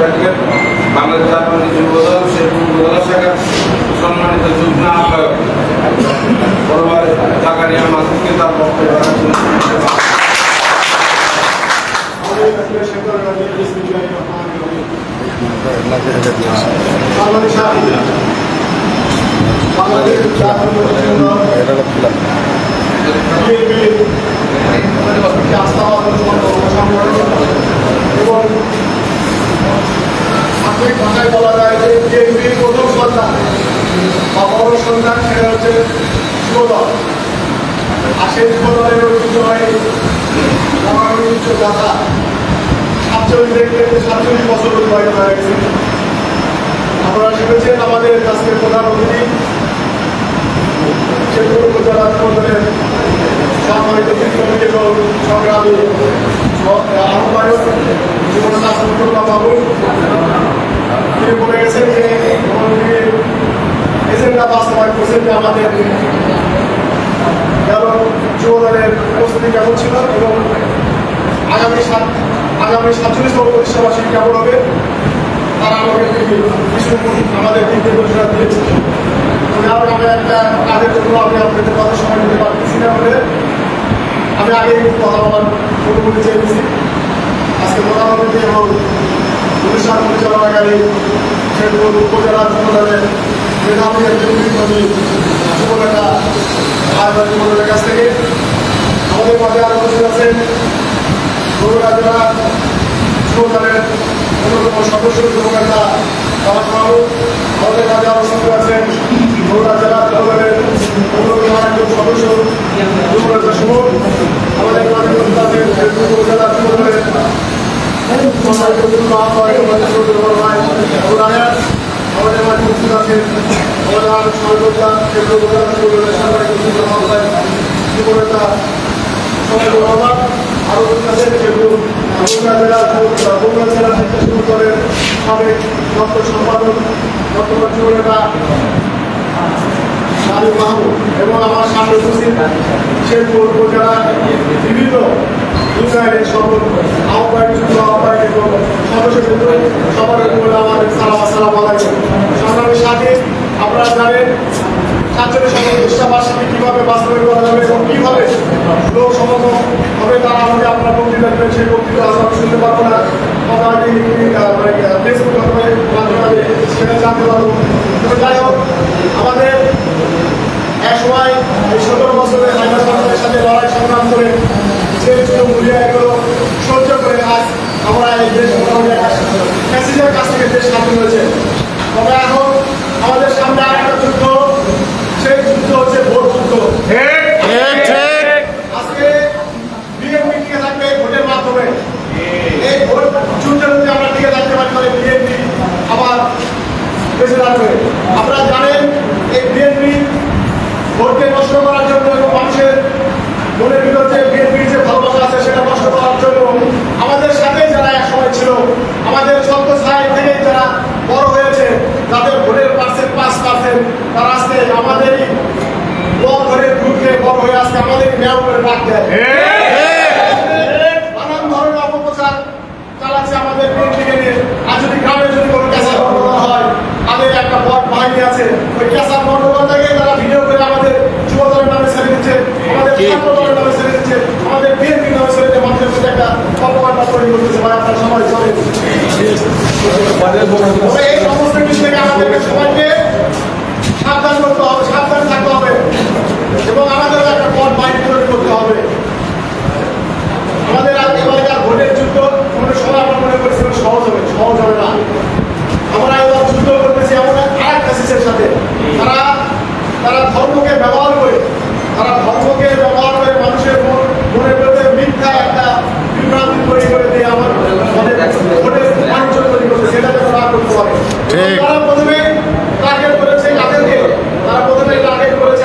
রাখলেন বাংলাদেশ জাতীয় যুবদল শেরপুর উপজেলা শাখার সম্মানিত যুগ্ম আহ্বায়ক বড় ভাই জাকারিয়া মাসুদকে তার বক্তব্য রাখার জন্য আধুনিক ভাষায় বলা যায় যে বিএনপির প্রথম সন্তান বা বড় সন্তান সেটা হচ্ছে যুবদল। আর সেই যুবদলের ঐতিহ্যবাহী ঐতিহ্য গাথা 47 বছর অতিবাহিত হয়ে গেছে। আপনারা শুনেছেন আমাদের আজকের প্রধান অতিথি শেরপুর উপজেলা যুবদলের সম্মানিত সংগ্রামী আহ্বায়ক জীবনদা সন্তোল্লা বাবু, তিনি বলে গেছেন যে এজেন্ডা বাস্তবায়ন করছেন যে আমাদের যুবদলের প্রস্তুতি কেমন ছিল এবং আগামী 47তম প্রতিষ্ঠাবার্ষিকী কেমন হবে তারা আমাকে কিছু আমাদের দিক নির্দেশনা দিয়েছে। কারণ আমি একটা কাজের জন্য আমি আপনাদের কথা সময় দিতে পারতেছি না বলে আমি আগে কথা বলার অনুমতি চেয়েছি। আজকে প্রধানমন্ত্রী এবং অনুষ্ঠান পরিচালনাকারী শেরপুর উপজেলা যুবদলের মেধাবী একজন যুবনেতা যুবদলের কাছ থেকে আমাদের মাঝে আরো উপস্থিত আছেন বগুড়া জেলা যুবদলের অন্যতম সদস্য যুবনেতা বাবু। আমাদের মাঝে আরো উপস্থিত আছেন বগুড়া জেলা যুবদলের অন্যতম একজন সদস্য যুবনেতা সুমন। আমাদের মাঝে উপস্থিত আছেন শেরপুর উপজেলা যুবদলের আমাদের মাঝে উপস্থিত আছেন আমাদের সহযোগিতা শেরপুর উপজেলা যুবদলের যুবনেতা রহমান। আরো আছেন শেরপুর বগুড়া জেলা স্বেচ্ছাসেবক দলের সাবেক দপ্তর সম্পাদক বর্তমান যুবনেতা আলী মাহমুদ এবং আমার সামনে উপস্থিত শেরপুর উপজেলা বিভিন্ন ইউনিয়নের সকল আহ্বায়ক যুগ্ম আহ্বায়ক এবং সদস্যবৃন্দ সবার উপরে আমাদের আসসালামু আলাইকুম। সংগ্রামের সাথে আপনারা জানেন 47তম প্রতিষ্ঠাবার্ষিকী কিভাবে বাস্তবায়ন করা যাবে এবং কিভাবে লোক সমাগম হবে তারা আমাকে আপনারা বক্তৃতা দেবেন। সেই বক্তৃতা আমরা শুনতে পারবো না, ফেসবুক মাধ্যমে সেটা জানতে পারবো। তবে যাই হোক, আমাদের এক সময় এই 17 বছরে হাইড্রোজেনের সাথে লড়াই সংগ্রাম করে যে মূল্য এগুলো সহ্য করে আজ আমরা এই দেশ মোটামুটি ফ্যাসিস্টের কাছ থেকে দেশ স্বাধীন হয়েছে। তবে এখন আমাদের সামনে আরেকটা যুদ্ধ, সেই যুদ্ধ হচ্ছে ভোট যুদ্ধ। আজকে বিএনপি টিকে থাকবে ভোটের মাধ্যমে। এই ভোট যুদ্ধের মধ্যে আমরা টিকে থাকতে পারি তাহলে বিএনপি আবার বেঁচে থাকবে। আপনারা জানেন এই বিএনপি ভোটকে নষ্ট করার জন্য এবং মানুষের মনের ভিতরে বিএনপির যে ভালোবাসা আছে সেটা নষ্ট করার জন্য আমাদের সাথে যারা একসময় ছিল, আমাদের ছত্রছায়া থেকে যারা বড় হয়েছে, যাদের ভোটের পার্সেন্ট 5%, তারা আজকে আমাদেরই দল ধরে গ্রুপকে বড় হয়ে আজকে আমাদের ন্যায় করে ডাক দেয়। নানান ধরনের অপপ্রচার চালাচ্ছে আমাদের বিএনপিকে নিয়ে। আর যদি গ্রামে যদি কোনো ক্যাসার গন্ডগোল হয়, তাদের একটা বড় বাহিনী আছে, ওই ক্যাসার গন্ডগোল থেকে তারা ভিডিও করে আমাদের যুবদলের নামে ছেড়ে দিচ্ছে, আমাদের ছাত্র দলের নামে ছেড়ে দিচ্ছে, আমাদের বিএনপির নামে ছেড়ে দিয়ে মানুষের মধ্যে একটা প্রপাগান্ডা তৈরি করতেছে। ভাই আপনার সবাই চলে এই সমস্ত কিছু থেকে আমাদেরকে সবাইকে সাবধান করতে হবে, সাবধান থাকতে হবে এবং আমাদের একটা বড় বাহিনী তৈরি করতে হবে। আমাদের এবারকার ভোটের যুদ্ধ কোনো সময় আমরা মনে করেছিলাম সহজ হবে না। আমরা এবার যুদ্ধ করতেছি এমন আরেক ফ্যাসিস্টের সাথে, তারা ধর্মকে ব্যবহার করে মানুষের মনের মধ্যে মিথ্যা একটা বিভ্রান্তি তৈরি করে দিয়ে আমার ভোটের বাণিজ্য তৈরি করছে। সেটা যেন না করতে পারে। তারা প্রথমে টার্গেট করেছে তাদেরকে,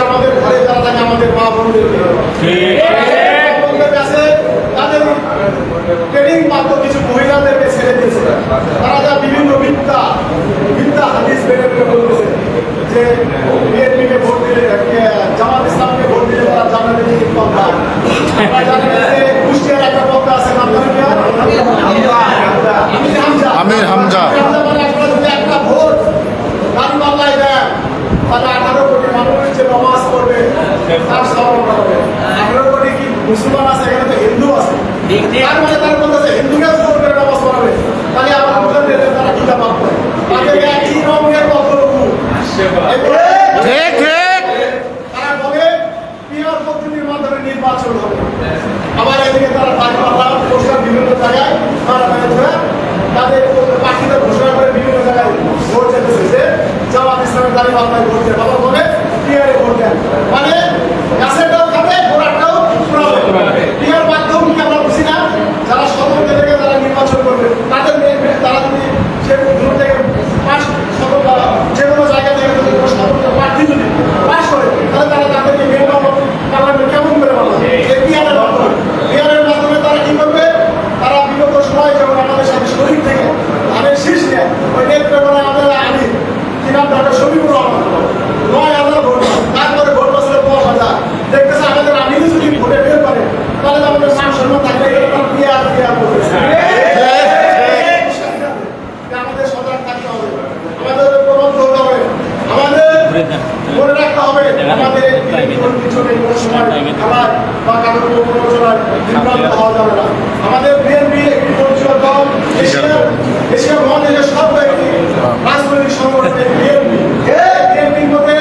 আমাদের ঘরে যারা থাকে আমাদের মা বোনদেরকে, তাদের ট্রেনিং প্রাপ্ত কিছু মহিলাদেরকে ছেড়ে দিয়েছে। তারা যা বিভিন্ন মিথ্যা হাদিস বেড়ে বলতেছে যে বিএনপিকে ভোট দিলে, জামাত ইসলামকে ভোট দিলে তারা জান্নাতে টিকিট পাবে। আমরা জানি যে কুষ্টিয়ার একটা বক্তা আছে, নাম জানেন? হামজা আমির হামজা। মানে আপনারা যদি একটা ভোট দাঁড়িপাল্লায় দেন তাহলে 18 কোটি মানুষ যে নামাজ পড়বে তার সওয়াব হবে। 18 কোটি কি মুসলমান আছে, এখানে তো হিন্দু আছে, তার মানে তার বলতেছে হিন্দুকে জোর করে নামাজ পড়াবে, তাহলে আমার বুঝলেন যে তারা কি লাভ করে। তাদের একই রঙের কতটুকু ঠিক ঠিক। তারা বলে পিয়ার পদ্ধতির মাধ্যমে নির্বাচন হবে। আবার এদিকে তারা দাঁড়িপাল্লা পোস্টার বিভিন্ন জায়গায় তাদের পাখিতে ঘোষণা করে বিভিন্ন জায়গায় ভোট যেতেছে যে জামাত ইসলামের দাঁড়িপাল্লায় ভোট দেন, আবার বলে পিয়ারে ভোট দেন, মানে গাছেরটাও খাবে ঘোড়ারটাও ঘোরাবে। পিয়ার মাধ্যম কি আমরা বুঝি না? যারা সতর্ক থেকে তারা নির্বাচন করবে তাদের তারা যদি সে দূর থেকে পাশ যে কোনো জায়গা থেকে যদি সতর্ক প্রার্থী যদি পাশ করে তাহলে তারা তাদেরকে পার্লামেন্ট কেমন করে বানাবে? এই পিয়ারের মাধ্যমে। পিয়ারের মাধ্যমে তারা কি করবে? তারা বিগত সময় যখন আমাদের সাথে শরীর থেকে ধানের শীষ নেয় ওই নেত্রকোনা আমাদের আমি কি নাম ডক্টর শফিকুর রহমান 9,000 ভোট, তারপরে ভোট বছর 10,000 দেখতেছে আমাদের আমি যদি ভোটে বের করে তাহলে আমাদের মান সম্মান থাকবে, পিয়ার পিয়ার করবে। আমাদের সজাগ থাকতে হবে, আমাদের প্রবন্ধ হতে হবে, আমাদের মনে রাখতে হবে আমাদের পিছনে কোনো সময় খেলায় বা কারোর প্রবঞ্চনায় বিভ্রান্ত হওয়া যাবে না। আমাদের বিএনপি একটি পরিচয় দল, এশিয়া মহাদেশের সর্বব্যাপী রাজনৈতিক সংগঠন বিএনপির মধ্যে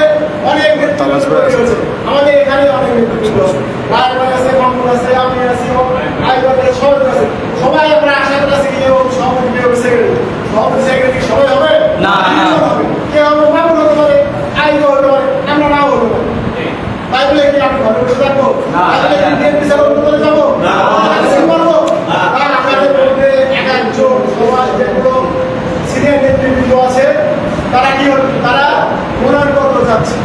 অনেক নেতৃত্ব রয়েছে। আমাদের এখানে অনেক নেতৃত্ব আছে, রায়গঞ্জ আছে, মামুন আছে, আমি আছি, রায়গঞ্জের সবাই আছে। সবাই আমরা আশা করতেছি কি সভাপতি সেক্রেটারি সবাই হবে না, কে হবে? মামুন হতে পারে, আইব হতে পারে, আমরা নাও হতে পারি। তাই বলে কি আমি ঘরে বসে থাকবো? বিএনপি সেবা করে যাবো পারবো? আমাদের মধ্যে একজন সমাজ যেগুলো সিনিয়র নেতৃবৃন্দ আছে তারা কি তারা মনোনয়নপত্র যাচ্ছে,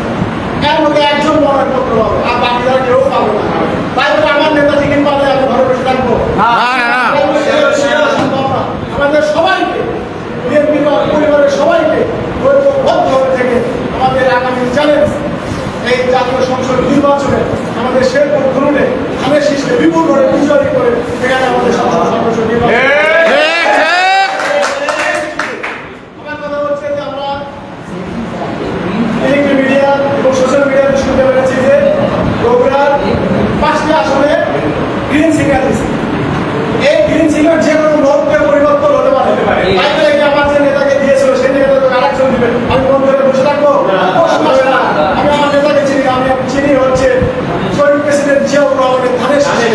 এর মধ্যে একজন মনোনয়নপত্র পাবে আর বাকিরা কেউ পাবে না। তাই বলে আমার নেতা টিকিট পাবে আমি ঘরে বসে থাকবো? আমাদের সবাইকে বিএনপি পরিবারের সবাইকে ঐক্যবদ্ধভাবে থেকে আমাদের আগামী চ্যালেঞ্জ এই জাতীয় সংসদ নির্বাচনে আমাদের শেরপুর ধরুনে ধানের শীষকে বিপুল করে বিজয়ী করে এখানে আমাদের সংসদ নির্বাচন। আমার কথা হচ্ছে যে আমরা ইলেকট্রিক মিডিয়া এবং সোশ্যাল মিডিয়াতে শুনতে পেরেছি যে বগুড়ার 5টি আসনে গ্রিন সিগন্যাল দিচ্ছে। এই গ্রিন সিগন্যাল যে কোনো মুহূর্তে পরিবর্তন হতে পারে। তাই বলে কি আমার যে নেতাকে দিয়েছিল সেই নেতাকে আরেকজন দিবে, আমি মন করে বসে থাকবো? প্রশ্ন আসে না। আমি আমার নেতাকে চিনি, আমি চিনি হচ্ছে শহীদ প্রেসিডেন্ট জিয়াউর রহমানের ধানের শীষে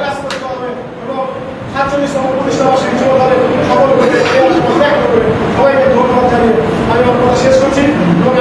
কাজ করতে হবে এবং 47তম প্রতিষ্ঠাবার্ষিকী যুবদলের সফল করে সবাইকে ধন্যবাদ জানিয়ে আমি আমার কথা শেষ করছি এবং